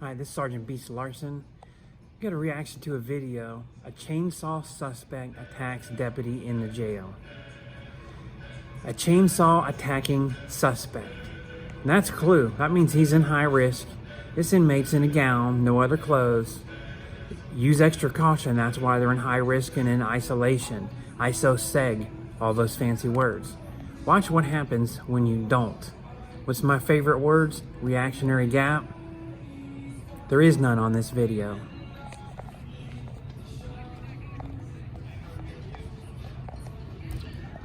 Hi, this is Sergeant Beast Larson. Got a reaction to a video. A chainsaw suspect attacks deputy in the jail. A chainsaw attacking suspect. And that's a clue. That means he's in high risk. This inmate's in a gown, no other clothes. Use extra caution. That's why they're in high risk and in isolation. ISO-SEG, all those fancy words. Watch what happens when you don't. What's my favorite words? Reactionary gap. There is none on this video.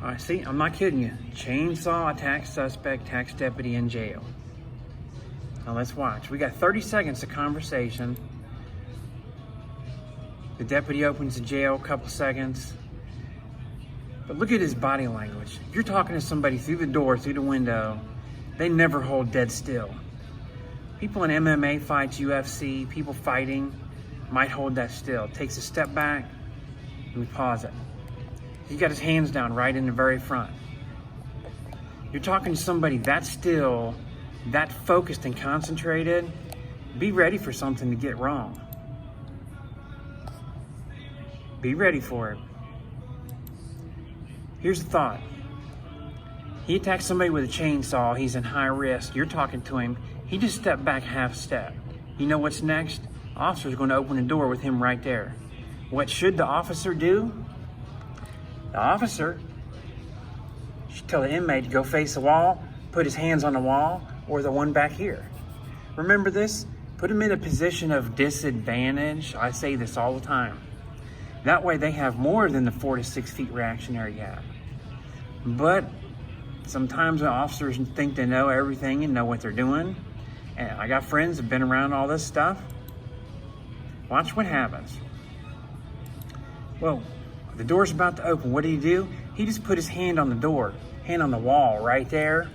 All right, see, I'm not kidding you. Chainsaw attacks suspect, attacks deputy in jail. Now let's watch. We got 30 seconds of conversation. The deputy opens the jail, a couple seconds. But look at his body language. If you're talking to somebody through the door, through the window, they never hold dead still. People in MMA fights, UFC, people fighting might hold that still. Takes a step back, and we pause it. He got his hands down right in the very front. You're talking to somebody that still, that focused and concentrated, be ready for something to get wrong. Be ready for it. Here's the thought. He attacks somebody with a chainsaw, he's in high risk, you're talking to him, he just stepped back half step. You know what's next? Officer's going to open the door with him right there. What should the officer do? The officer should tell the inmate to go face the wall, put his hands on the wall, or the one back here. Remember this? Put him in a position of disadvantage. I say this all the time. That way they have more than the 4 to 6 feet reactionary gap. But sometimes the officers think they know everything and know what they're doing. And I got friends that have been around all this stuff. Watch what happens. Well, the door's about to open. What do? He just put his hand on the door, hand on the wall right there.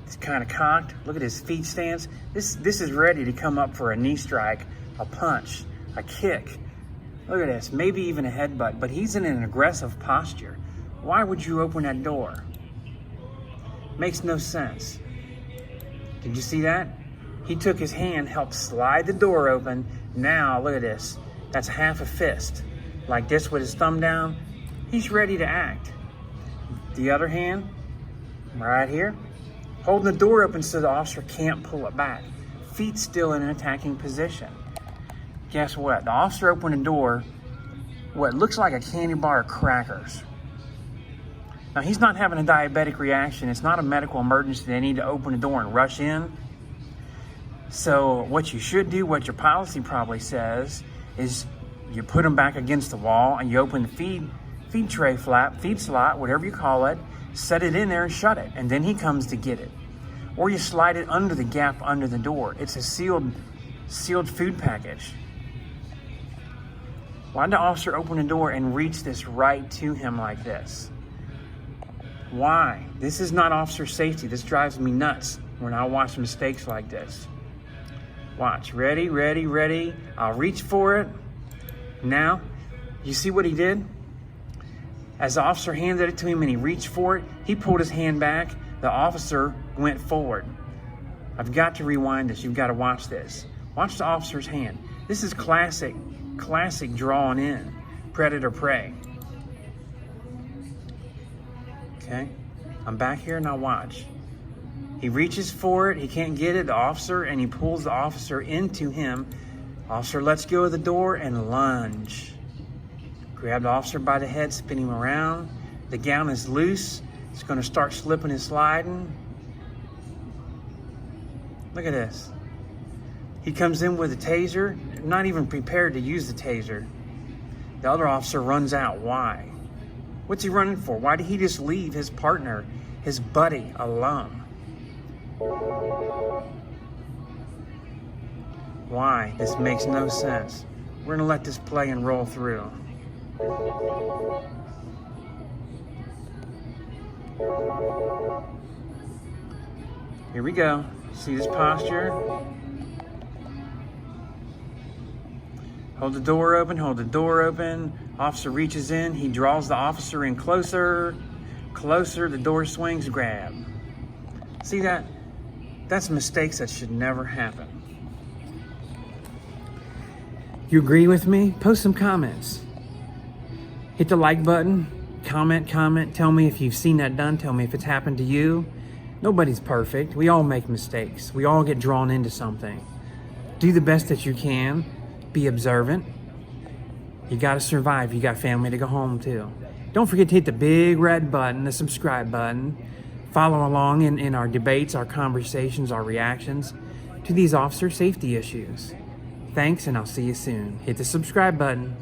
It's kind of cocked. Look at his feet stance. This is ready to come up for a knee strike, a punch, a kick. Look at this, maybe even a headbutt, but he's in an aggressive posture. Why would you open that door? Makes no sense. Did you see that? He took his hand, helped slide the door open. Now, look at this. That's half a fist. Like this with his thumb down. He's ready to act. The other hand, right here, holding the door open so the officer can't pull it back. Feet still in an attacking position. Guess what? The officer opened the door, what looks like a candy bar of crackers. Now, he's not having a diabetic reaction. It's not a medical emergency. They need to open the door and rush in. So what you should do, what your policy probably says, is you put them back against the wall and you open the feed tray flap, feed slot, whatever you call it, set it in there and shut it. And then he comes to get it. Or you slide it under the gap under the door. It's a sealed food package. Why did the officer open the door and reach this right to him like this? Why? This is not officer safety. This drives me nuts when I watch mistakes like this. Watch. Ready, ready, ready. I'll reach for it. Now, you see what he did? As the officer handed it to him and he reached for it, he pulled his hand back. The officer went forward. I've got to rewind this. You've got to watch this. Watch the officer's hand. This is classic drawing in. Predator prey. Okay, I'm back here, now watch. He reaches for it, he can't get it, the officer, and he pulls the officer into him. Officer lets go of the door and lunge. Grab the officer by the head, spin him around. The gown is loose. It's going to start slipping and sliding. Look at this. He comes in with a taser, not even prepared to use the taser. The other officer runs out. Why? What's he running for? Why did he just leave his partner, his buddy, alone? Why? This makes no sense. We're gonna let this play and roll through. Here we go. See this posture? Hold the door open, hold the door open. Officer reaches in, he draws the officer in closer, the door swings, grab. See that? That's mistakes that should never happen. You agree with me? Post some comments. Hit the like button. Comment. Tell me if you've seen that done. Tell me if it's happened to you. Nobody's perfect. We all make mistakes. We all get drawn into something. Do the best that you can. Be observant. You got to survive. You got family to go home to. Don't forget to hit the big red button, the subscribe button. Follow along in our debates, our conversations, our reactions to these officer safety issues. Thanks, and I'll see you soon. Hit the subscribe button.